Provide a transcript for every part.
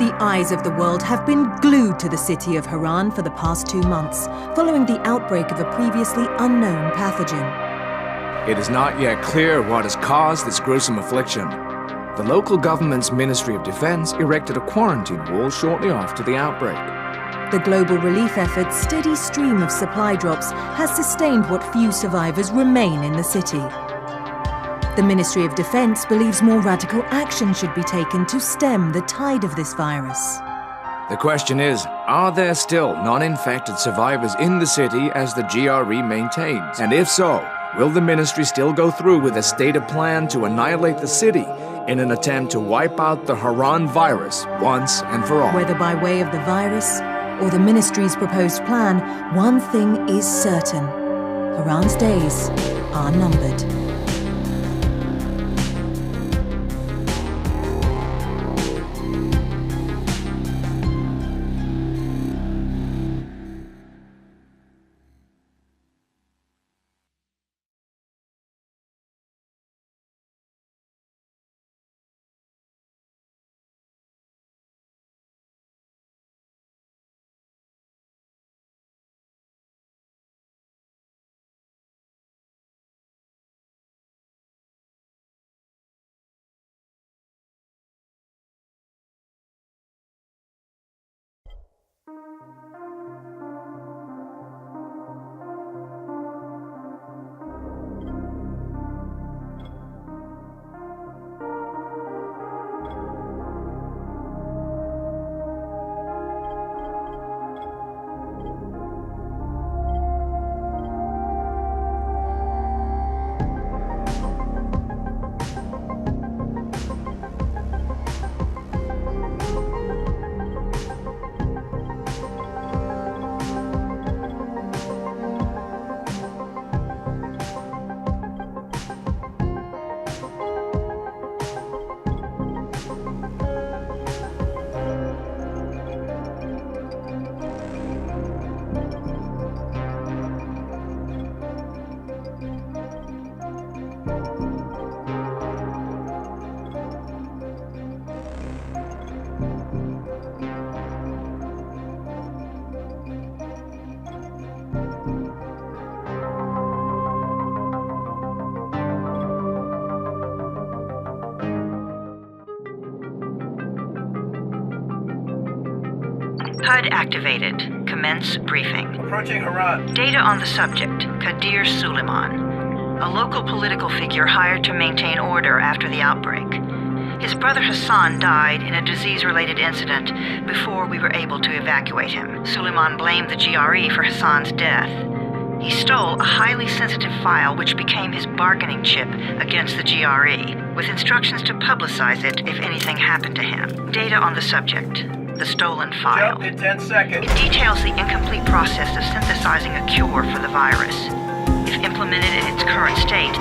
The eyes of the world have been glued to the city of Haran for the past 2 months, following the outbreak of a previously unknown pathogen. It is not yet clear what has caused this gruesome affliction. The local government's Ministry of Defense erected a quarantine wall shortly after the outbreak. The global relief effort's steady stream of supply drops has sustained what few survivors remain in the city. The Ministry of Defense believes more radical action should be taken to stem the tide of this virus. The question is, are there still non-infected survivors in the city as the GRE maintains? And if so, will the ministry still go through with a stated plan to annihilate the city in an attempt to wipe out the Haran virus once and for all? Whether by way of the virus or the ministry's proposed plan, one thing is certain: Haran's days are numbered. HUD activated. Commence briefing. Approaching Haran. Data on the subject, Kadir Suleiman, a local political figure hired to maintain order after the outbreak. His brother Hassan died in a disease-related incident before we were able to evacuate him. Suleiman blamed the GRE for Hassan's death. He stole a highly sensitive file which became his bargaining chip against the GRE, with instructions to publicize it if anything happened to him. Data on the subject, the stolen file. Jump in 10 seconds. It details the incomplete process of synthesizing a cure for the virus. If implemented in its current state,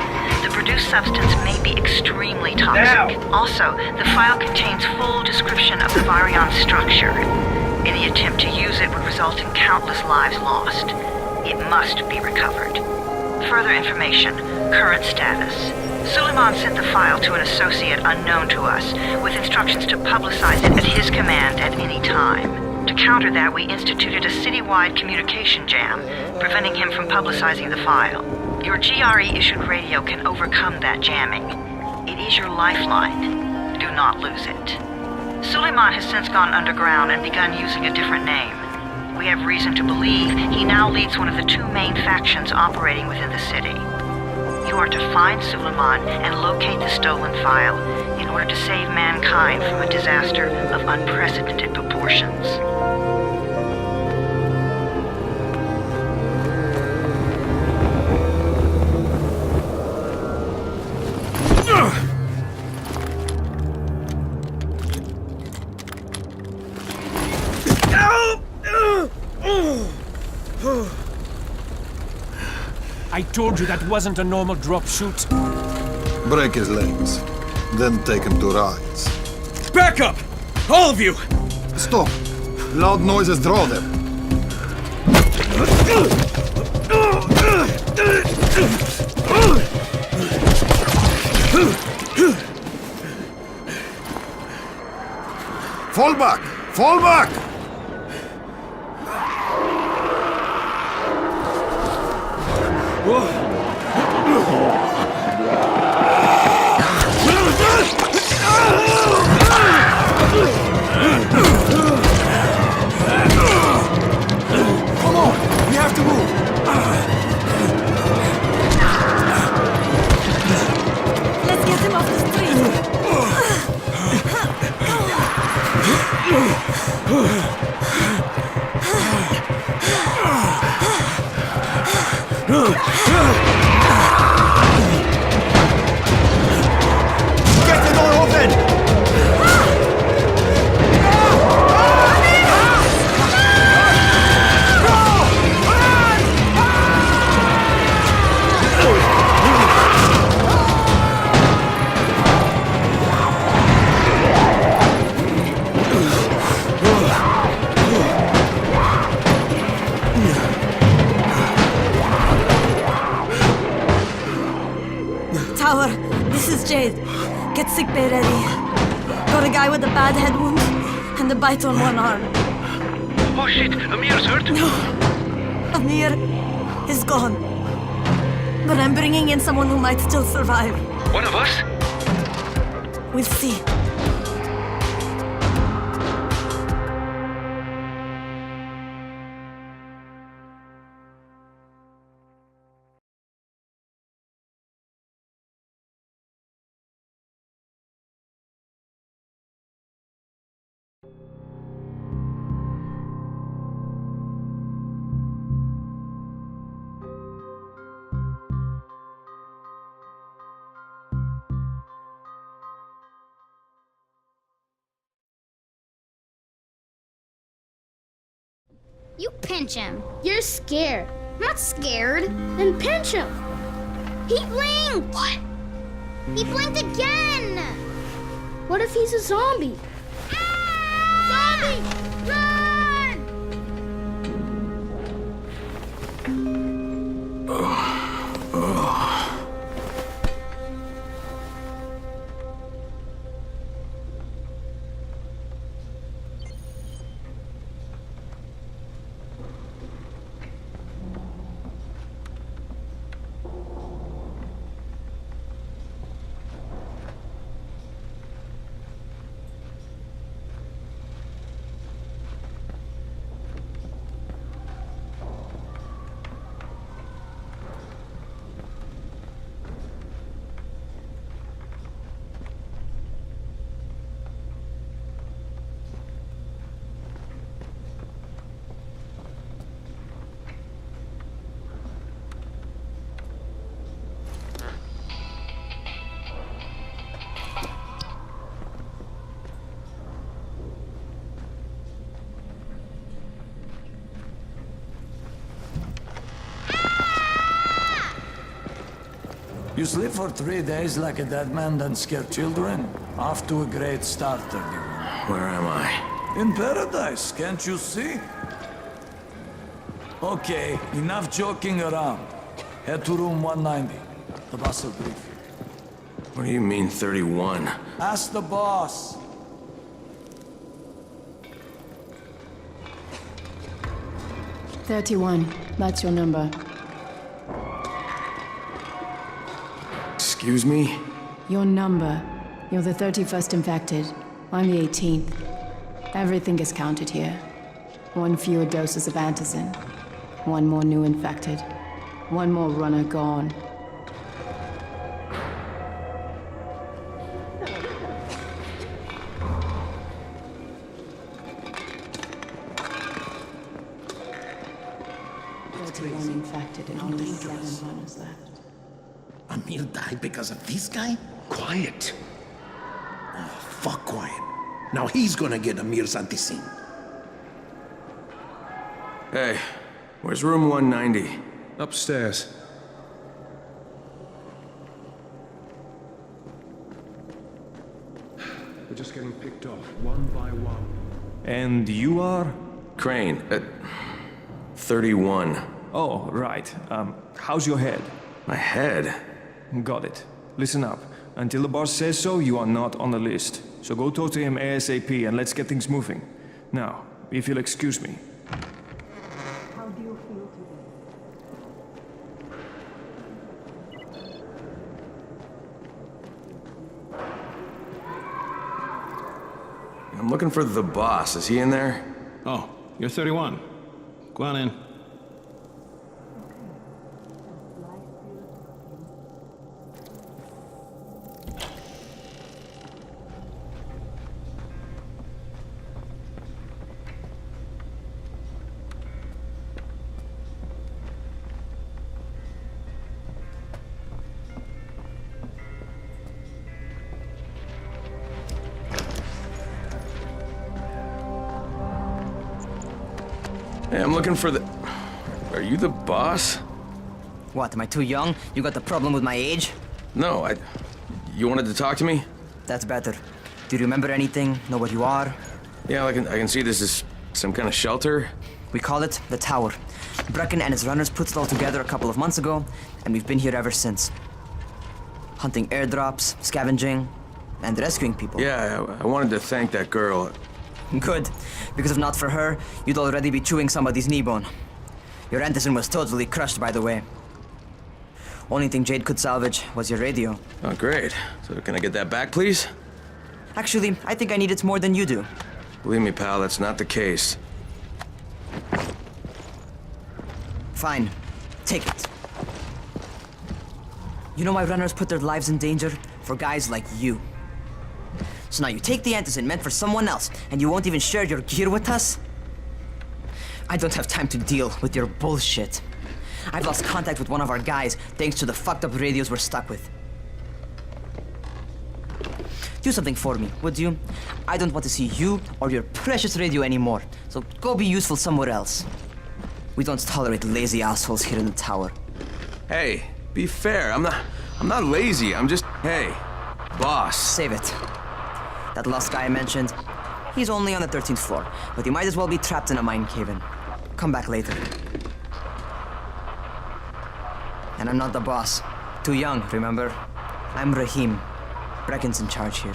the produced substance may be extremely toxic. Now. Also, the file contains full description of the virion's structure. Any attempt to use it would result in countless lives lost. It must be recovered. Further information, current status. Suleiman sent the file to an associate unknown to us, with instructions to publicize it at his command at any time. To counter that, we instituted a citywide communication jam, preventing him from publicizing the file. Your GRE-issued radio can overcome that jamming. It is your lifeline. Do not lose it. Suleiman has since gone underground and begun using a different name. We have reason to believe he now leads one of the two main factions operating within the city. You are to find Suleiman and locate the stolen file in order to save mankind from a disaster of unprecedented proportions. I told you that wasn't a normal drop shoot. Break his legs, then take him to rides. Back up! All of you! Stop! Loud noises draw them. Fall back! Fall back! Come on! We have to move! Let's get him off the street! Get the door open! Tower, this is Jade. Get sick bay ready. Got a guy with a bad head wound and a bite on one arm. Oh shit, Amir's hurt? No, Amir is gone. But I'm bringing in someone who might still survive. One of us? We'll see. You pinch him. You're scared. I'm not scared. Then pinch him. He blinked! What? He blinked again! What if he's a zombie? Ah! Zombie! Run! You sleep for 3 days like a dead man, then scare children? Off to a great start, 31. Where am I? In paradise, can't you see? Okay, enough joking around. Head to room 190. The boss will brief you. What do you mean, 31? Ask the boss. That's your number. Excuse me? Your number. You're the 31st infected. I'm the 18th. Everything is counted here. 1 fewer doses of antizin. 1 more new infected. 1 more runner gone. Infected and only 7 runners left. Amir died because of this guy? Quiet. Oh, fuck quiet. Now he's gonna get Amir's anti-scene. Hey, where's room 190? Upstairs. We're just getting picked off, one by one. And you are? Crane, 31. Oh, right. How's your head? My head? Got it. Listen up. Until the boss says so, you are not on the list. So go talk to him ASAP and let's get things moving. Now, if you'll excuse me. How do you feel today? I'm looking for the boss. Is he in there? Oh, you're 31. Go on in. Hey, I'm looking for the... Are you the boss? What, am I too young? You got the problem with my age? No, You wanted to talk to me? That's better. Do you remember anything? Know what you are? Yeah, I can see this is some kind of shelter. We call it the Tower. Brecken and his runners put it all together a couple of months ago, and we've been here ever since. Hunting airdrops, scavenging, and rescuing people. Yeah, I wanted to thank that girl. Good, because if not for her, you'd already be chewing somebody's knee bone. Your Antizin was totally crushed, by the way. Only thing Jade could salvage was your radio. Oh, great. So can I get that back, please? Actually, I think I need it more than you do. Believe me, pal, that's not the case. Fine. Take it. You know why runners put their lives in danger? For guys like you. So now you take the Antizin meant for someone else, and you won't even share your gear with us? I don't have time to deal with your bullshit. I've lost contact with one of our guys thanks to the fucked up radios we're stuck with. Do something for me, would you? I don't want to see you or your precious radio anymore, so go be useful somewhere else. We don't tolerate lazy assholes here in the tower. Hey, be fair. I'm not lazy. I'm just... Hey, boss. Save it. That last guy I mentioned, he's only on the 13th floor, but he might as well be trapped in a mine cave-in. Come back later. And I'm not the boss. Too young, remember? I'm Rahim. Brecken's in charge here.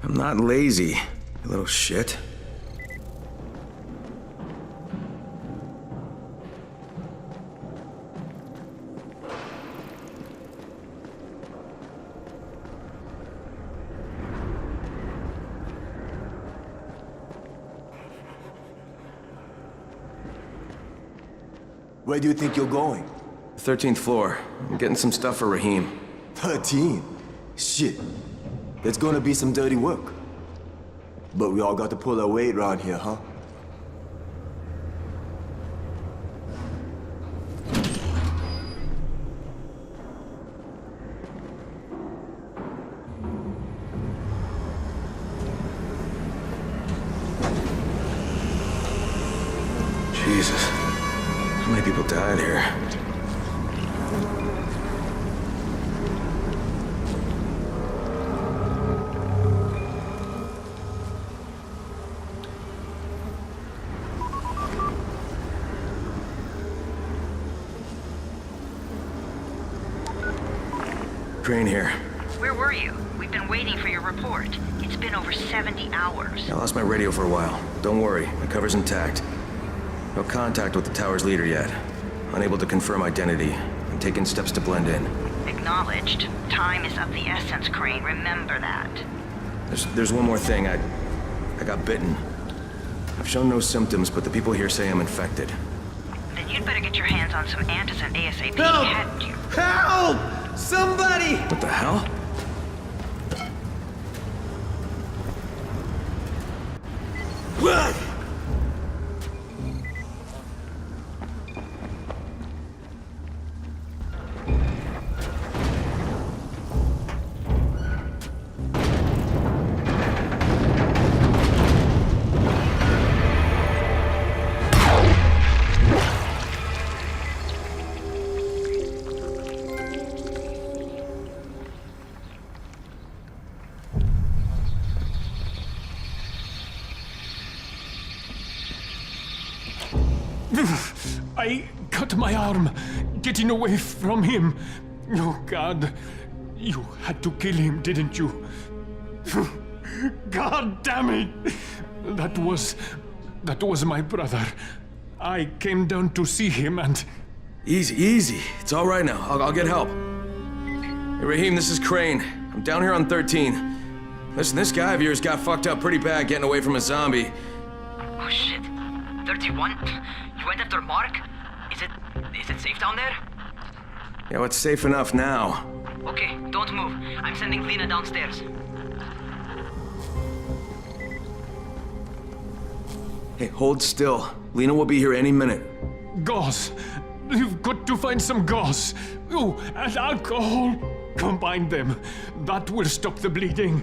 I'm not lazy, you little shit. Where do you think you're going? 13th floor. I'm getting some stuff for Rahim. 13? Shit. There's gonna be some dirty work. But we all got to pull our weight around here, huh? Jesus. How many people died here? Crane here. Where were you? We've been waiting for your report. It's been over 70 hours. I lost my radio for a while. Don't worry, my cover's intact. No contact with the tower's leader yet. Unable to confirm identity. I'm taking steps to blend in. Acknowledged. Time is of the essence, Crane. Remember that. There's one more thing. I got bitten. I've shown no symptoms, but the people here say I'm infected. Then you'd better get your hands on some Antizin ASAP, Help! hadn't you? Help! Somebody! What the hell? What? I cut my arm. getting away from him. Oh, God. You had to kill him, didn't you? God damn it! That was my brother. I came down to see him and... Easy, easy. It's all right now. I'll get help. Hey, Raheem, this is Crane. I'm down here on 13. Listen, this guy of yours got fucked up pretty bad getting away from a zombie. Oh, shit. 31? You went after Mark? Is it safe down there? Yeah, well, it's safe enough now. Okay, don't move. I'm sending Lena downstairs. Hey, hold still. Lena will be here any minute. Gauze. You've got to find some gauze. Oh, and alcohol. Combine them. That will stop the bleeding.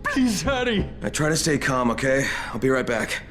Please hurry. Now try to stay calm, okay? I'll be right back.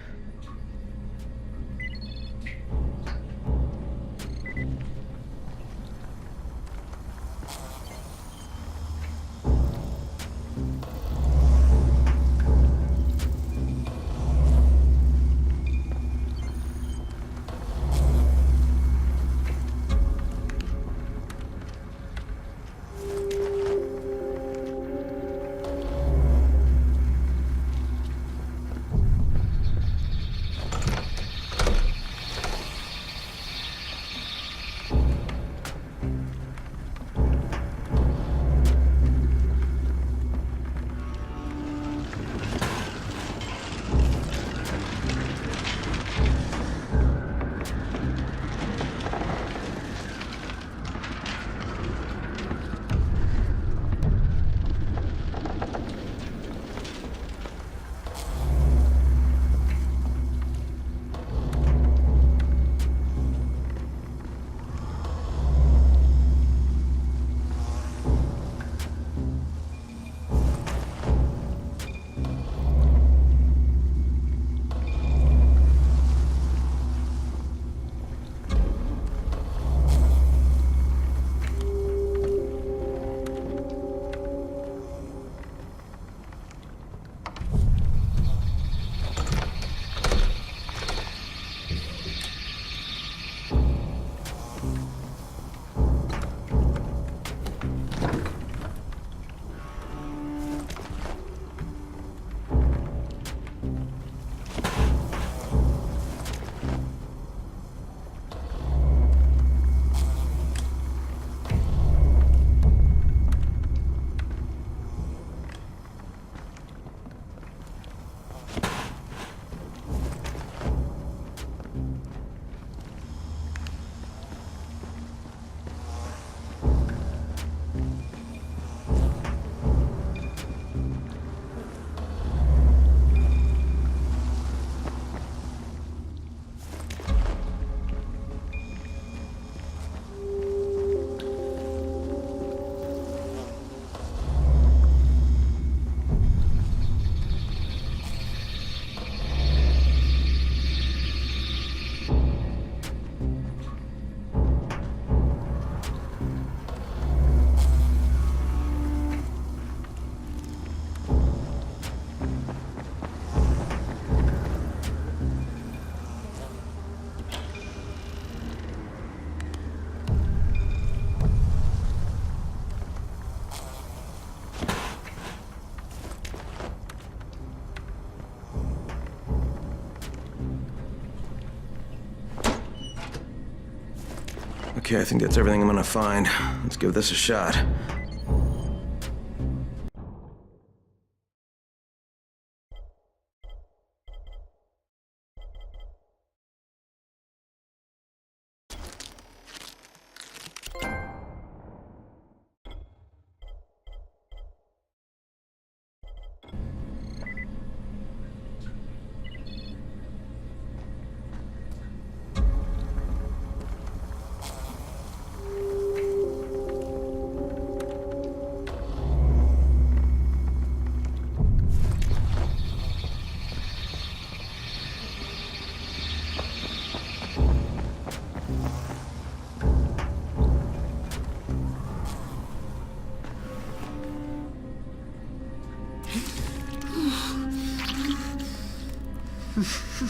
Okay, I think that's everything I'm gonna find. Let's give this a shot.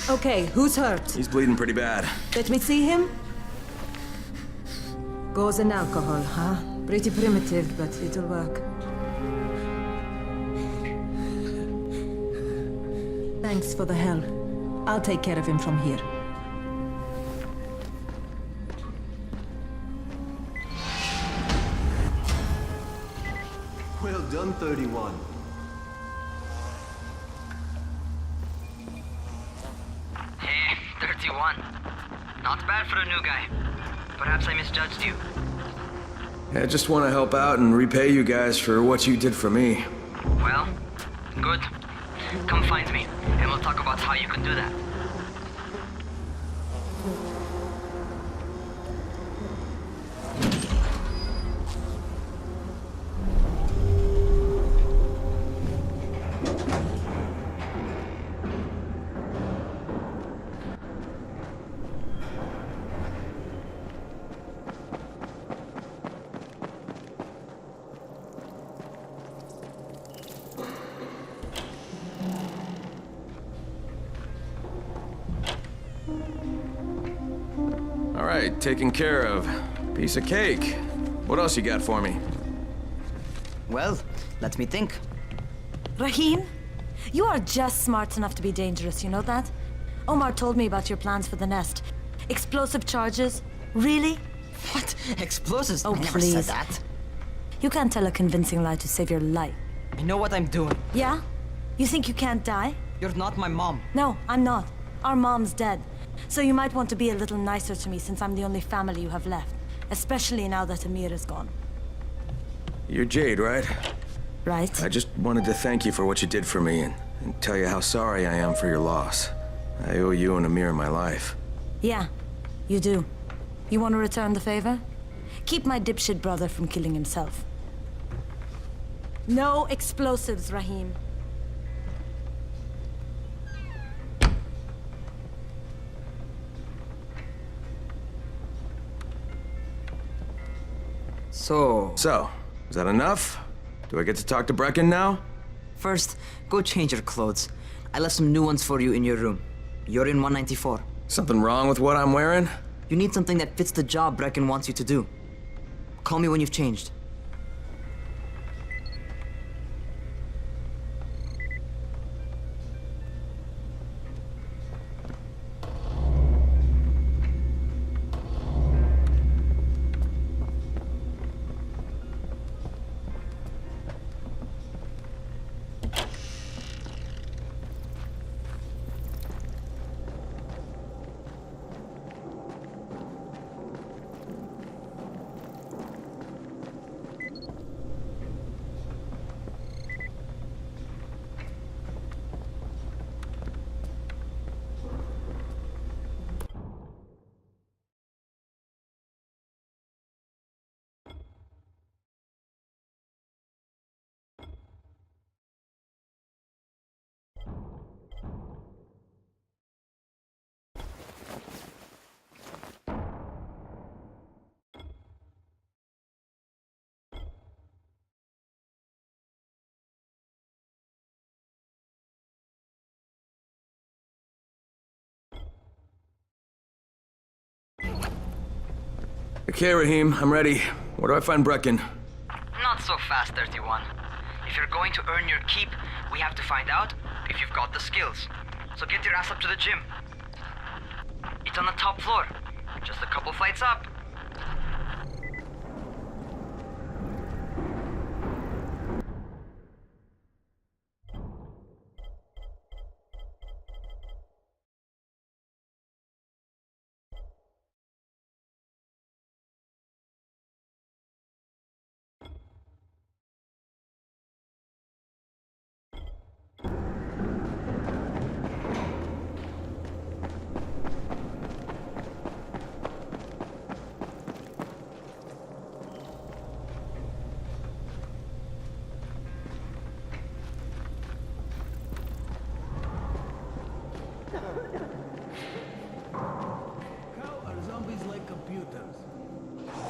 Okay, who's hurt? He's bleeding pretty bad. Let me see him. Gauze and alcohol, huh? Pretty primitive, but it'll work. Thanks for the help. I'll take care of him from here. Well done, 31. Hey, 31. Not bad for a new guy. Perhaps I misjudged you. I just want to help out and repay you guys for what you did for me. Well, good. Come find me, and we'll talk about how you can do that. All right, taken care of. Piece of cake. What else you got for me? Well, let me think. Rahim, you are just smart enough to be dangerous, you know that? Omar told me about your plans for the nest. Explosive charges? Really? What? Explosives? Oh, I never please. said that. You can't tell a convincing lie to save your life. I know what I'm doing. Yeah? You think you can't die? You're not my mom. No, I'm not. Our mom's dead. So you might want to be a little nicer to me since I'm the only family you have left. Especially now that Amir is gone. You're Jade, right? Right. I just wanted to thank you for what you did for me and tell you how sorry I am for your loss. I owe you and Amir my life. Yeah, you do. You want to return the favor? Keep my dipshit brother from killing himself. No explosives, Rahim. So, is that enough? Do I get to talk to Brecken now? first, go change your clothes. I left some new ones for you in your room. You're in 194. Something wrong with what I'm wearing? You need something that fits the job Brecken wants you to do. Call me when you've changed. Okay, Rahim, I'm ready. Where do I find Brecken? Not so fast, 31. If you're going to earn your keep, we have to find out if you've got the skills. So get your ass up to the gym. It's on the top floor. Just a couple flights up.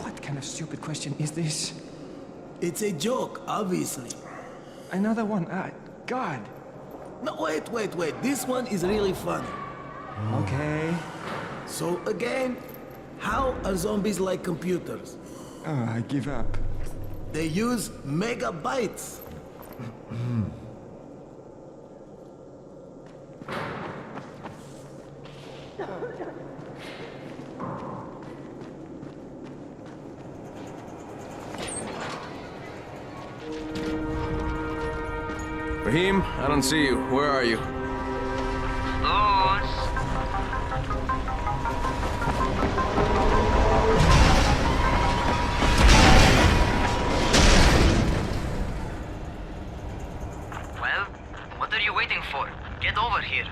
What kind of stupid question is this? It's a joke, obviously. Another one? God. No, wait. This one is really funny. Okay. So again, how are zombies like computers? I give up. They use megabytes. Raheem, I don't see you. Where are you? Well, what are you waiting for? Get over here.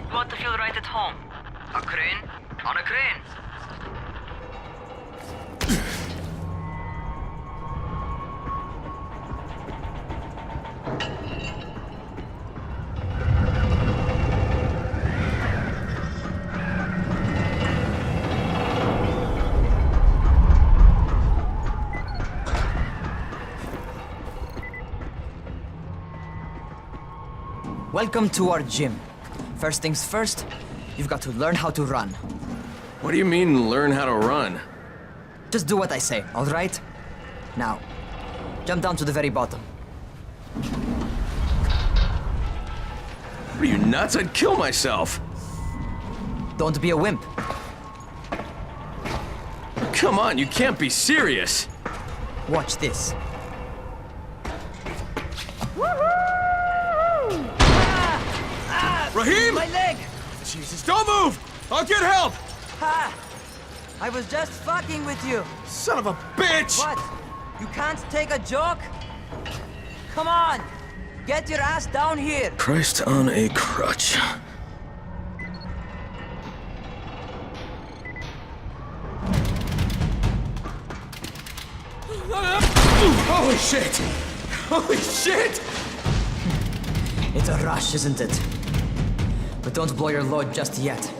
You want to feel right at home? A crane? On a crane. Welcome to our gym. First things first, you've got to learn how to run. What do you mean, learn how to run? Just do what I say, all right? Now, jump down to the very bottom. Are you nuts? I'd kill myself. Don't be a wimp. Come on, you can't be serious. Watch this. Raheem! My leg! Jesus, don't move! I'll get help! Ha! I was just fucking with you. Son of a bitch! What? You can't take a joke? Come on! Get your ass down here! Christ on a crutch. Holy shit! Holy shit! It's a rush, isn't it? But don't blow your load just yet.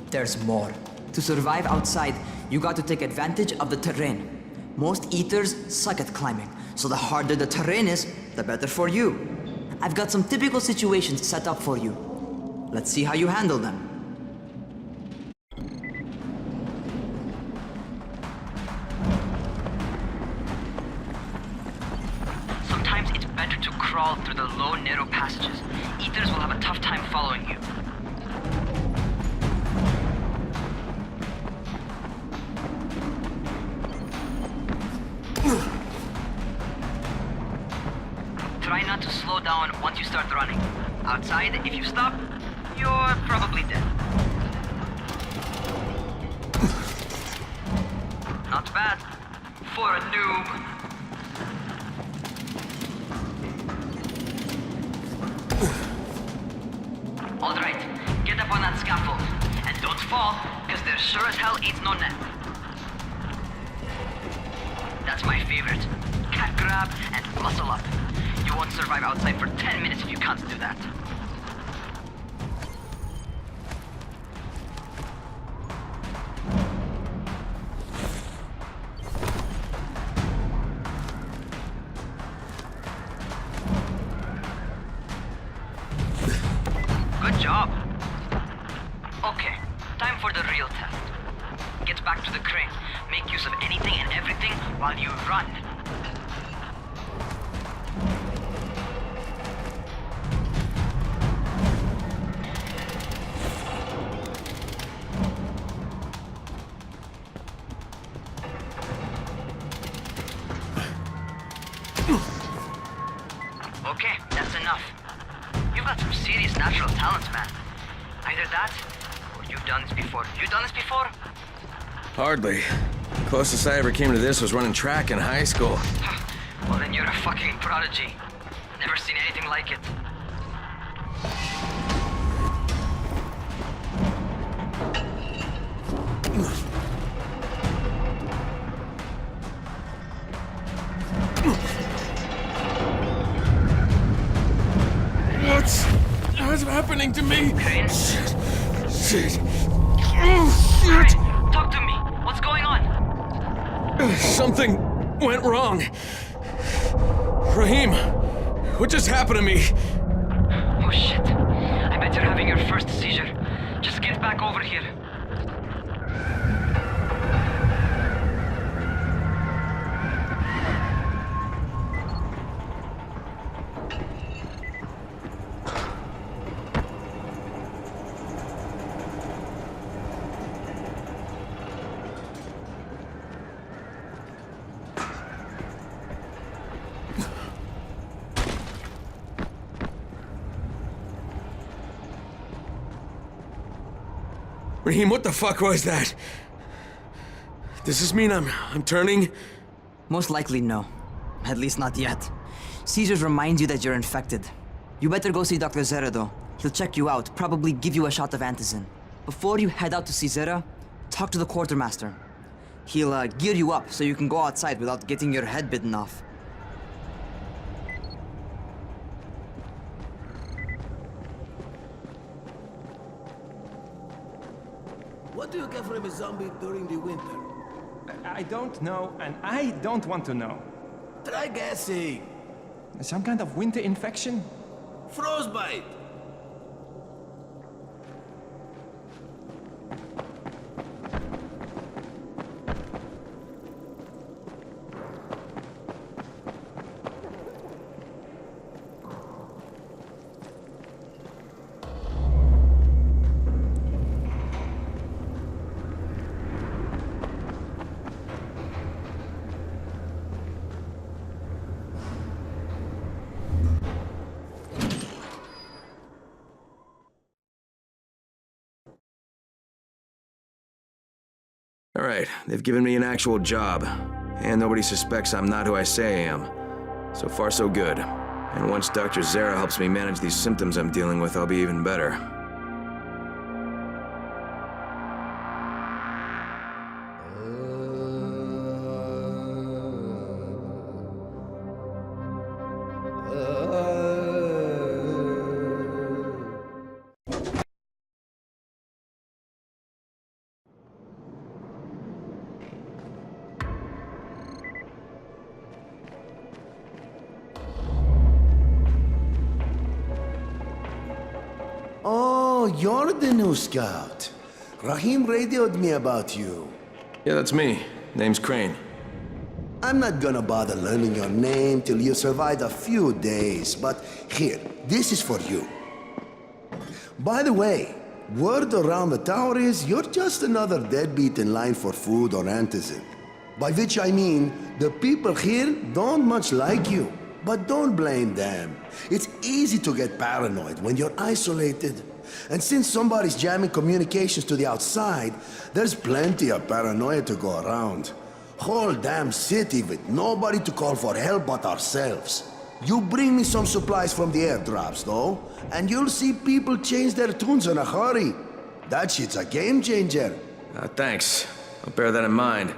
There's more. To survive outside, you got to take advantage of the terrain. Most eaters suck at climbing, so the harder the terrain is, the better for you. I've got some typical situations set up for you. Let's see how you handle them. Sometimes it's better to crawl through the low, narrow passages. Eaters will have a tough time following you. Try not to slow down once you start running. Outside, if you stop, you're probably dead. Not bad for a noob. All right, get up on that scaffold. And don't fall, because there sure as hell ain't no net. That's my favorite. Cat grab and muscle up. You won't survive outside for 10 minutes if you can't do that. Good job. Okay, time for the real test. Get back to the crane. Make use of anything and everything while you run. Okay, that's enough. You've got some serious natural talents, man. Either that, or you've done this before. You done this before? Hardly. Closest I ever came to this was running track in high school. Well, then you're a fucking prodigy. Never seen anything like it. happening to me? Crane? Shit. Crane, talk to me. What's going on? Something went wrong. Raheem, what just happened to me? Oh shit. I bet you're having your first seizure. Just get back over here. Raheem, what the fuck was that? Does this mean I'm turning? Most likely no. At least not yet. Seizures remind you that you're infected. You better go see Dr. Zera though. He'll check you out, probably give you a shot of antizin. Before you head out to see Zera, talk to the quartermaster. He'll gear you up so you can go outside without getting your head bitten off. What do you get from a zombie during the winter? I don't know, and I don't want to know. Try guessing. Some kind of winter infection? Frostbite. All right, they've given me an actual job. And nobody suspects I'm not who I say I am. So far, so good. And once Dr. Zera helps me manage these symptoms I'm dealing with, I'll be even better. Oh, you're the new scout. Raheem radioed me about you. Yeah, that's me. Name's Crane. I'm not gonna bother learning your name till you survive a few days, but here, this is for you. By the way, word around the tower is you're just another deadbeat in line for food or antizin. By which I mean, the people here don't much like you. But don't blame them. It's easy to get paranoid when you're isolated. And since somebody's jamming communications to the outside, there's plenty of paranoia to go around. Whole damn city with nobody to call for help but ourselves. You bring me some supplies from the airdrops, though, and you'll see people change their tunes in a hurry. That shit's a game changer. Thanks. I'll bear that in mind.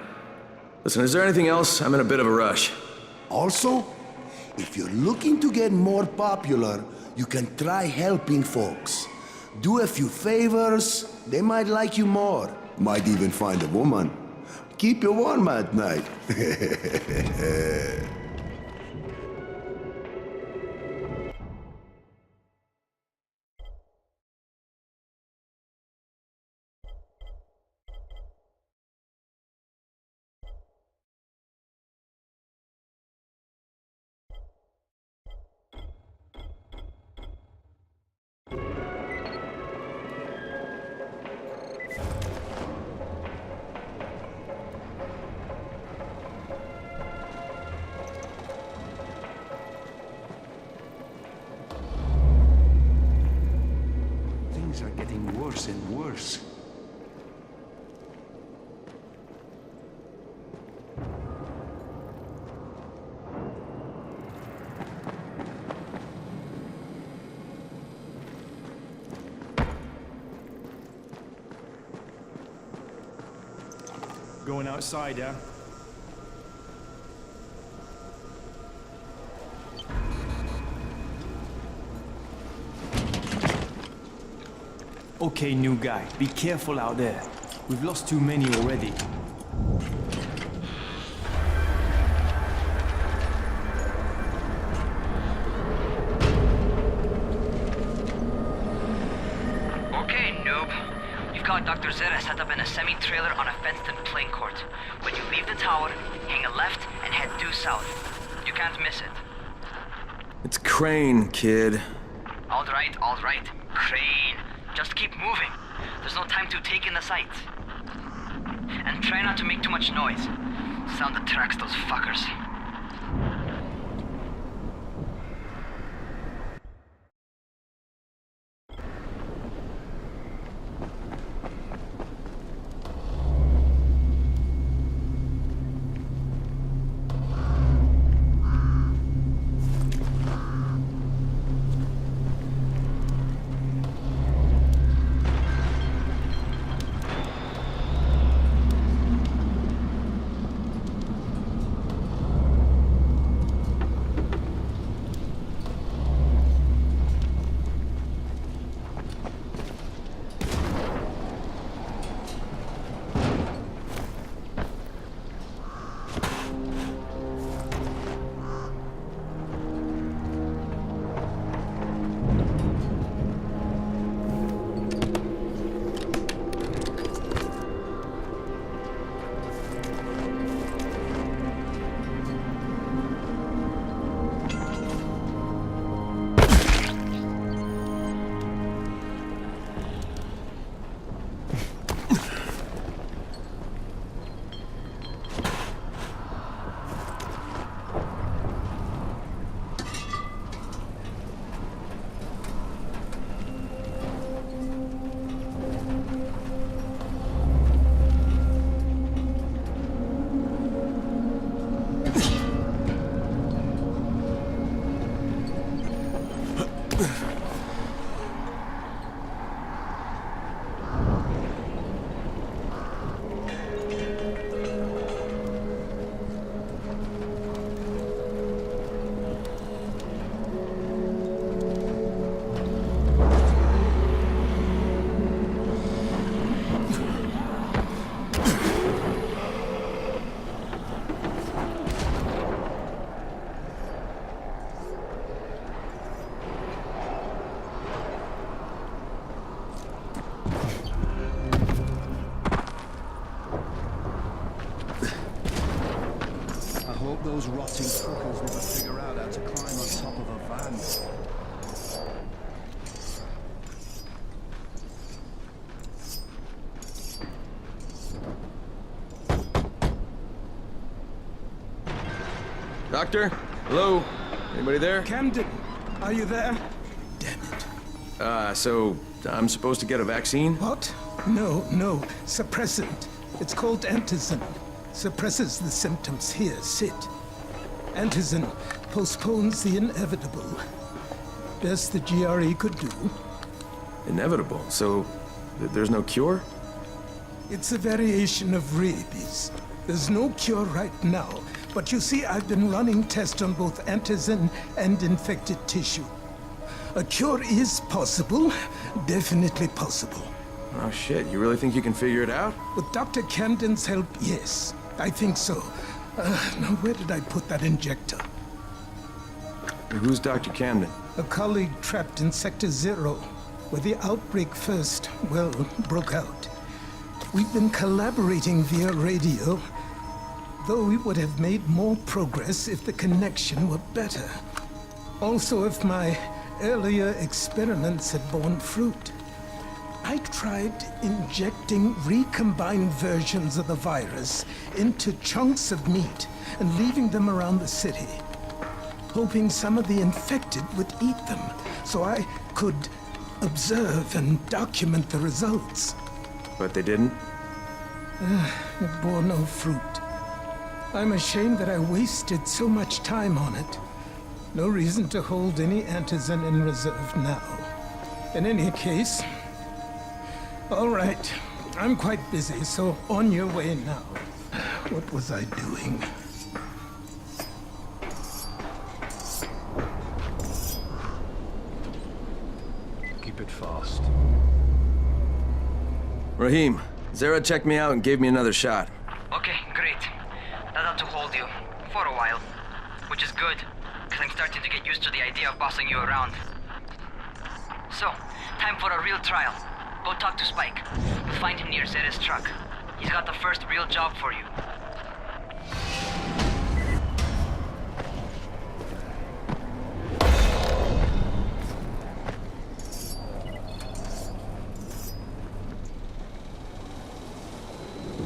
Listen, is there anything else? I'm in a bit of a rush. Also, if you're looking to get more popular, you can try helping folks. Do a few favors, they might like you more. Might even find a woman. Keep you warm at night. Things are getting worse and worse. Going outside, yeah? Okay, new guy, be careful out there. We've lost too many already. Okay, noob. You've got Dr. Zera set up in a semi-trailer on a fenced-in playing court. When you leave the tower, hang a left and head due south. You can't miss it. It's Crane, kid. All right. Crane. Just keep moving. There's no time to take in the sights. And try not to make too much noise. Sound attracts those fuckers. Those rotting fuckers never figure out how to climb on top of a van. Doctor? Hello? Anybody there? Camden, are you there? So I'm supposed to get a vaccine? What? No. Suppressant. It's called antizin. Suppresses the symptoms. Here, sit. Antizin postpones the inevitable. Best the GRE could do. Inevitable? So there's no cure? It's a variation of rabies. There's no cure right now, but you see, I've been running tests on both antizin and infected tissue. A cure is possible, definitely possible. Oh shit, you really think you can figure it out? With Dr. Camden's help, yes. I think so. Now where did I put that injector? Who's Dr. Camden? A colleague trapped in Sector 0, where the outbreak first, broke out. We've been collaborating via radio, though we would have made more progress if the connection were better. Also, if my earlier experiments had borne fruit. I tried injecting recombined versions of the virus into chunks of meat and leaving them around the city, hoping some of the infected would eat them so I could observe and document the results. But they didn't? It bore no fruit. I'm ashamed that I wasted so much time on it. No reason to hold any antizin in reserve now. In any case, all right. I'm quite busy, so on your way now. What was I doing? Keep it fast. Raheem, Zara checked me out and gave me another shot. Okay, great. That ought to hold you. For a while. Which is good, because I'm starting to get used to the idea of bossing you around. So, time for a real trial. Go talk to Spike. You'll find him near Zera's truck. He's got the first real job for you.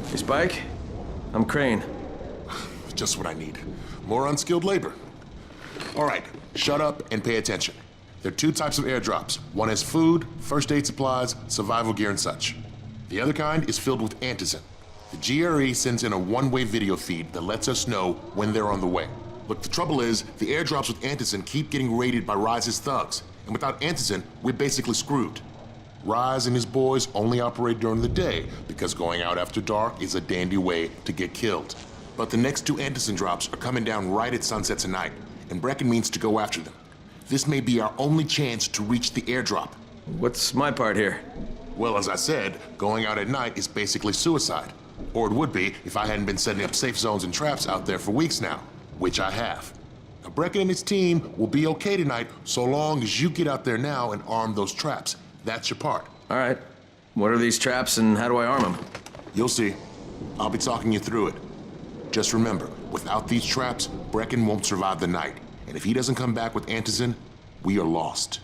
Hey, Spike? I'm Crane. Just what I need. More unskilled labor. All right, shut up and pay attention. There are two types of airdrops. One has food, first aid supplies, survival gear, and such. The other kind is filled with antizin. The GRE sends in a one-way video feed that lets us know when they're on the way. Look, the trouble is, the airdrops with antizin keep getting raided by Rise's thugs, and without antizin, we're basically screwed. Rise and his boys only operate during the day because going out after dark is a dandy way to get killed. But the next two antizin drops are coming down right at sunset tonight, and Brecken means to go after them. This may be our only chance to reach the airdrop. What's my part here? Well, as I said, going out at night is basically suicide. Or it would be if I hadn't been setting up safe zones and traps out there for weeks now, which I have. Now, Brecken and his team will be okay tonight so long as you get out there now and arm those traps. That's your part. All right. What are these traps and how do I arm them? You'll see. I'll be talking you through it. Just remember, without these traps, Brecken won't survive the night. And if he doesn't come back with antizin, we are lost.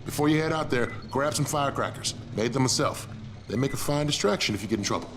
Before you head out there, grab some firecrackers. Made them myself. They make a fine distraction if you get in trouble.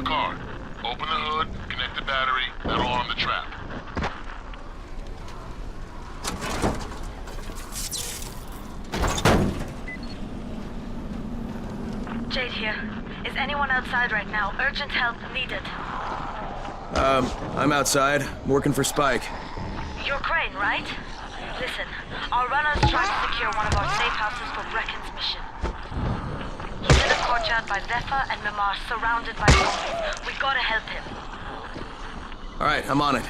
car. Open the hood, connect the battery, that'll arm the trap. Jade here. Is anyone outside right now? Urgent help needed. I'm outside. I'm working for Spike. You're Crane, right? Listen, our runner's trying to secure one of our safe houses for Brecken's mission. He's in a courtyard by Zephyr and Mimar, surrounded by zombies. We gotta help him. Alright, I'm on it.